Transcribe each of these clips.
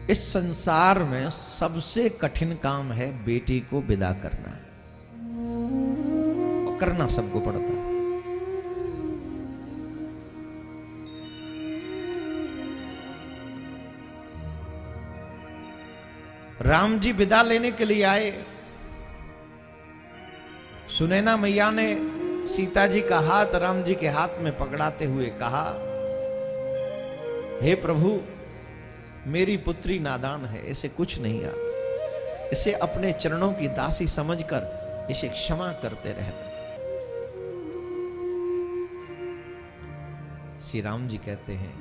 इस संसार में सबसे कठिन काम है बेटी को विदा करना, और करना सबको पड़ता है। राम जी विदा लेने के लिए आए। सुनैना मैया ने सीता जी का हाथ राम जी के हाथ में पकड़ाते हुए कहा, हे प्रभु, मेरी पुत्री नादान है, इसे कुछ नहीं आता, इसे अपने चरणों की दासी समझकर इसे क्षमा करते रहना। श्री राम जी कहते हैं,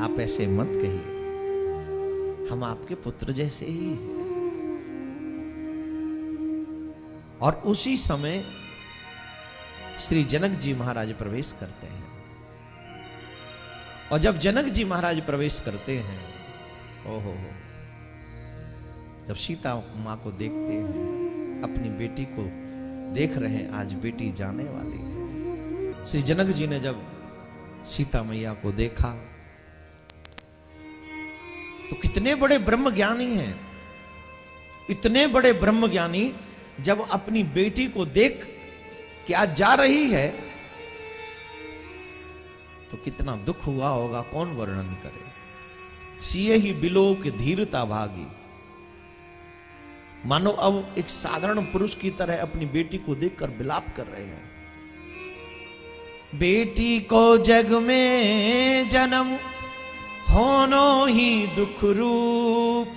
आप ऐसे मत कहिए, हम आपके पुत्र जैसे ही हैं। और उसी समय श्री जनक जी महाराज प्रवेश करते हैं। और जब जनक जी महाराज प्रवेश करते हैं, ओहो, जब सीता मां को देखते हैं, अपनी बेटी को देख रहे हैं, आज बेटी जाने वाली है। श्री जनक जी ने जब सीता मैया को देखा तो कितने बड़े ब्रह्म ज्ञानी हैं, इतने बड़े ब्रह्म ज्ञानी जब अपनी बेटी को देख कि आज जा रही है तो कितना दुख हुआ होगा, कौन वर्णन करे। सिए ही बिलो के धीरता भागी, मानो अब एक साधारण पुरुष की तरह अपनी बेटी को देखकर विलाप कर रहे हैं। बेटी को जग में जन्म होनो ही दुख रूप,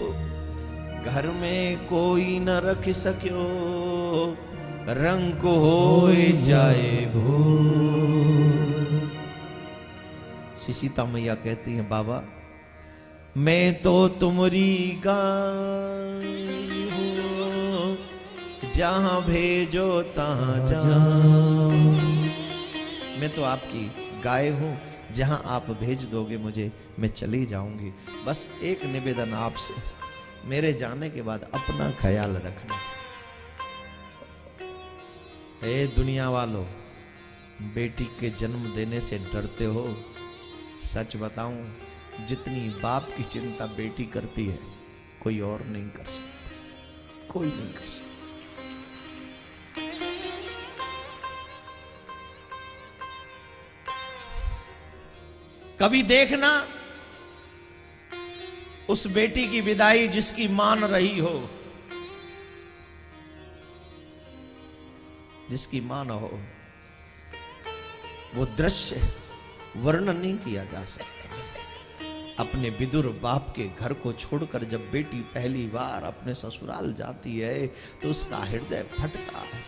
घर में कोई न रख सक्यो, रंग को होए जाए भू। सीता मैया कहती है, बाबा मैं तो तुम्हारी गाय हूं, जहां भेजो तहां जाऊं। मैं तो आपकी गाय हूं, जहां आप भेज दोगे मुझे, मैं चली जाऊंगी। बस एक निवेदन आपसे, मेरे जाने के बाद अपना ख्याल रखना। ए दुनिया वालों, बेटी के जन्म देने से डरते हो? सच बताऊं, जितनी बाप की चिंता बेटी करती है, कोई और नहीं कर सकता, कोई नहीं कर सकता। कभी देखना उस बेटी की विदाई जिसकी मान रही हो, जिसकी मान हो, वो दृश्य वर्णन नहीं किया जा सकता। अपने विदुर बाप के घर को छोड़कर जब बेटी पहली बार अपने ससुराल जाती है तो उसका हृदय फटता है।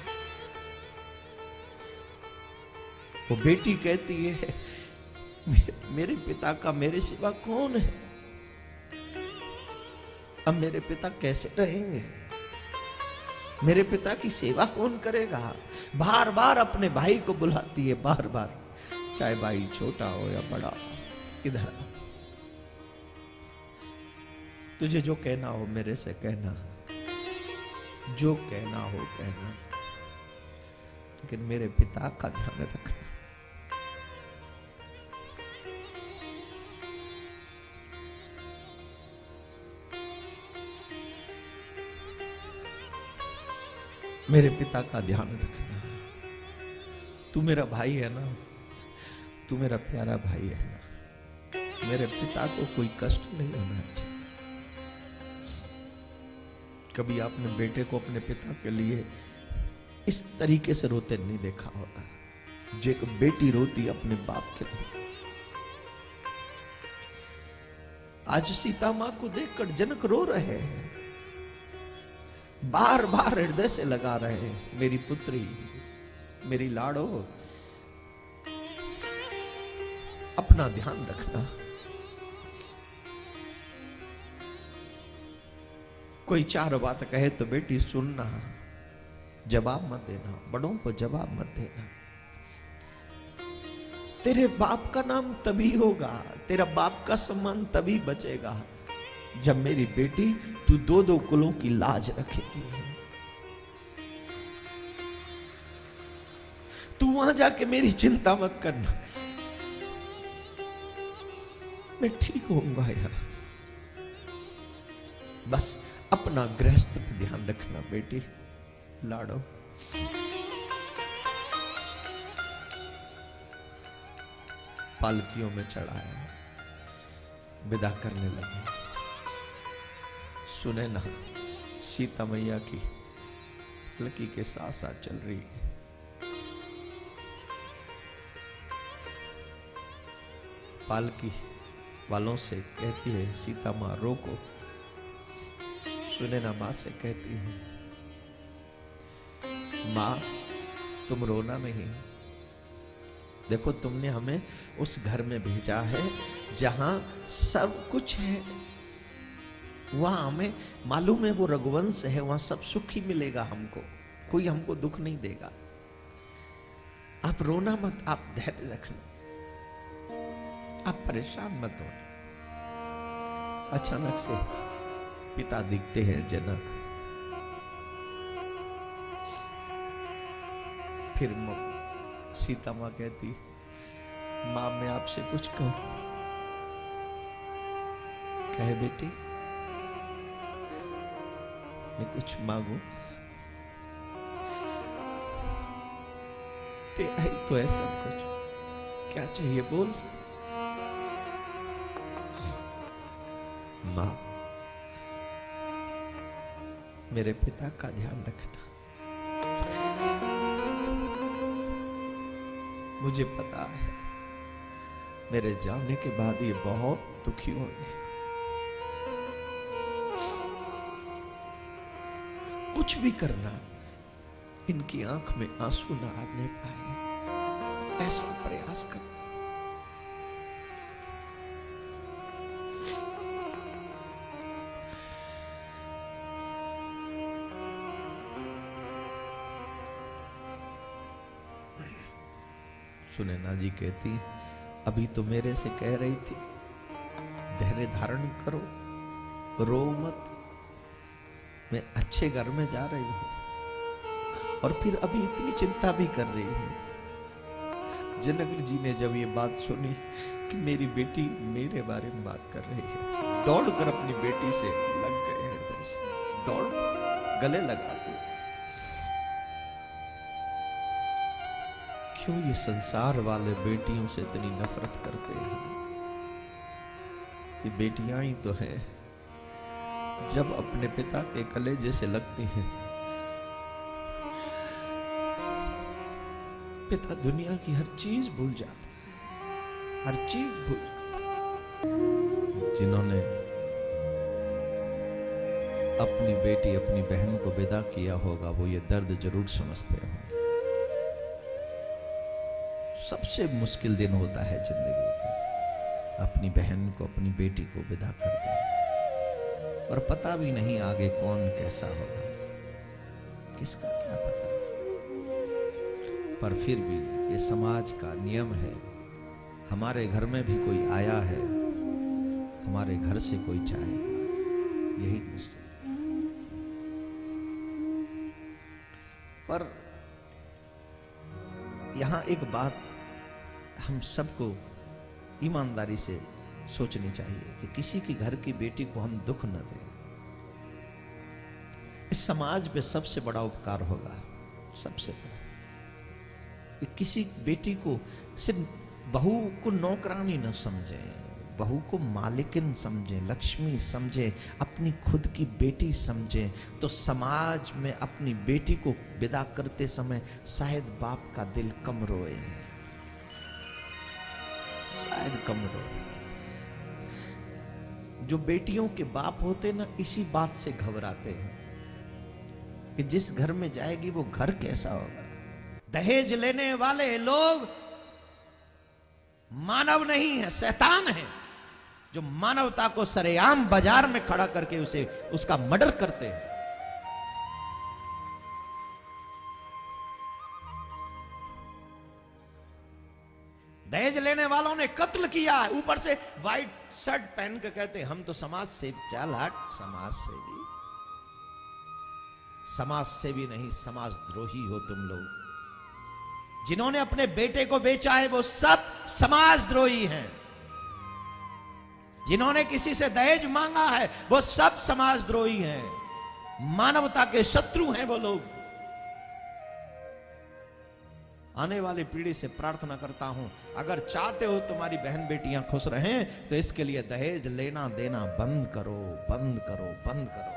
वो बेटी कहती है, मेरे पिता का मेरे सिवा कौन है? अब मेरे पिता कैसे रहेंगे? मेरे पिता की सेवा कौन करेगा? बार बार अपने भाई को बुलाती है, बार बार, चाहे भाई छोटा हो या बड़ा, इधर तुझे जो कहना हो मेरे से कहना, जो कहना हो कहना, लेकिन मेरे पिता का ध्यान रखना। मेरे पिता का ध्यान रखना। तू मेरा भाई है ना, तू मेरा प्यारा भाई है ना, मेरे पिता को कोई कष्ट नहीं होना चाहिए। कभी आपने बेटे को अपने पिता के लिए इस तरीके से रोते नहीं देखा होगा, जो एक बेटी रोती अपने बाप के लिए। आज सीता मां को देखकर जनक रो रहे हैं, बार बार हृदय से लगा रहे हैं, मेरी पुत्री, मेरी लाड़ो, अपना ध्यान रखना। कोई चार बात कहे तो बेटी सुनना, जवाब मत देना, बड़ों को जवाब मत देना। तेरे बाप का नाम तभी होगा, तेरा बाप का सम्मान तभी बचेगा जब मेरी बेटी तू दो दो कुलों की लाज रखेगी। तू वहां जाके मेरी चिंता मत करना, मैं ठीक होऊंगा यार, बस अपना गृहस्थ पे ध्यान रखना बेटी। लाडो पालकियों में चढ़ाया, विदा करने लगे। सुने ना, सीता मैया की लड़की के साथ साथ चल रही है। पालकी वालों से कहती है, सीता माँ रोको। सुने ना, माँ से कहती है, माँ तुम रोना नहीं। देखो तुमने हमें उस घर में भेजा है जहां सब कुछ है, वहां हमें मालूम है वो रघुवंश है, वहां सब सुख ही मिलेगा हमको, कोई हमको दुख नहीं देगा। आप रोना मत, आप धैर्य रखना, आप परेशान मत हो। अचानक से पिता दिखते हैं जनक। फिर सीता माँ कहती, माँ मैं आपसे कुछ कहूं? कहे बेटी, मैं कुछ मांगू? तेरा ही तो है सब कुछ, क्या चाहिए बोल। माँ मेरे पिता का ध्यान रखना, मुझे पता है मेरे जाने के बाद ये बहुत दुखी होंगे। कुछ भी करना, इनकी आंख में आंसू ना आने पाए, ऐसा प्रयास कर। सुनैना जी कहती, अभी तो मेरे से कह रही थी धैर्य धारण करो, रो मत, मैं अच्छे घर में जा रही हूं, और फिर अभी इतनी चिंता भी कर रही हूं। जनक जी ने जब ये बात सुनी कि मेरी बेटी मेरे बारे में बात कर रही है, दौड़कर अपनी बेटी से लग गए, हृदय से दौड़ गले लगा दिए। क्यों ये संसार वाले बेटियों से इतनी नफरत करते हैं? ये बेटियां ही तो है, जब अपने पिता के कलेजे से लगती हैं, पिता दुनिया की हर चीज भूल जाता है, हर चीज भूल जाता है। जिन्होंने अपनी बेटी, अपनी बहन को विदा किया होगा, वो ये दर्द जरूर समझते होंगे। सबसे मुश्किल दिन होता है जिंदगी का, अपनी बहन को, अपनी बेटी को विदा कर देना, और पता भी नहीं आगे कौन कैसा होगा, किसका क्या पता। पर फिर भी ये समाज का नियम है, हमारे घर में भी कोई आया है, हमारे घर से कोई जाएगा, यही निश्चय। पर यहां एक बात हम सबको ईमानदारी से सोचनी चाहिए कि किसी की घर की बेटी को हम दुख न दें। इस समाज पे सबसे बड़ा उपकार होगा, सबसे बड़ा, कि किसी बेटी को सिर्फ बहू को नौकरानी न समझे, बहू को मालिकिन समझे, लक्ष्मी समझे, अपनी खुद की बेटी समझे, तो समाज में अपनी बेटी को विदा करते समय शायद बाप का दिल कम रोए, शायद कम रोए। जो बेटियों के बाप होते ना, इसी बात से घबराते हैं कि जिस घर में जाएगी वो घर कैसा होगा। दहेज लेने वाले लोग मानव नहीं है, शैतान है, जो मानवता को सरेआम बाजार में खड़ा करके उसे उसका मर्डर करते हैं। दहेज लेने वालों ने कत्ल किया, ऊपर से व्हाइट शर्ट पहन के कहते हम तो समाज से, चल हट, समाज सेवी नहीं, समाजद्रोही हो तुम लोग। जिन्होंने अपने बेटे को बेचा है वो सब समाजद्रोही हैं। जिन्होंने किसी से दहेज मांगा है वो सब समाजद्रोही हैं, मानवता के शत्रु हैं वो लोग। आने वाली पीढ़ी से प्रार्थना करता हूं, अगर चाहते हो तुम्हारी बहन बेटियां खुश रहें तो इसके लिए दहेज लेना देना बंद करो, बंद करो, बंद करो।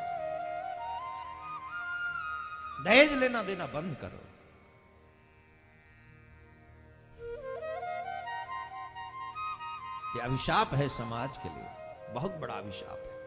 दहेज लेना देना बंद करो। ये अभिशाप है समाज के लिए, बहुत बड़ा अभिशाप है।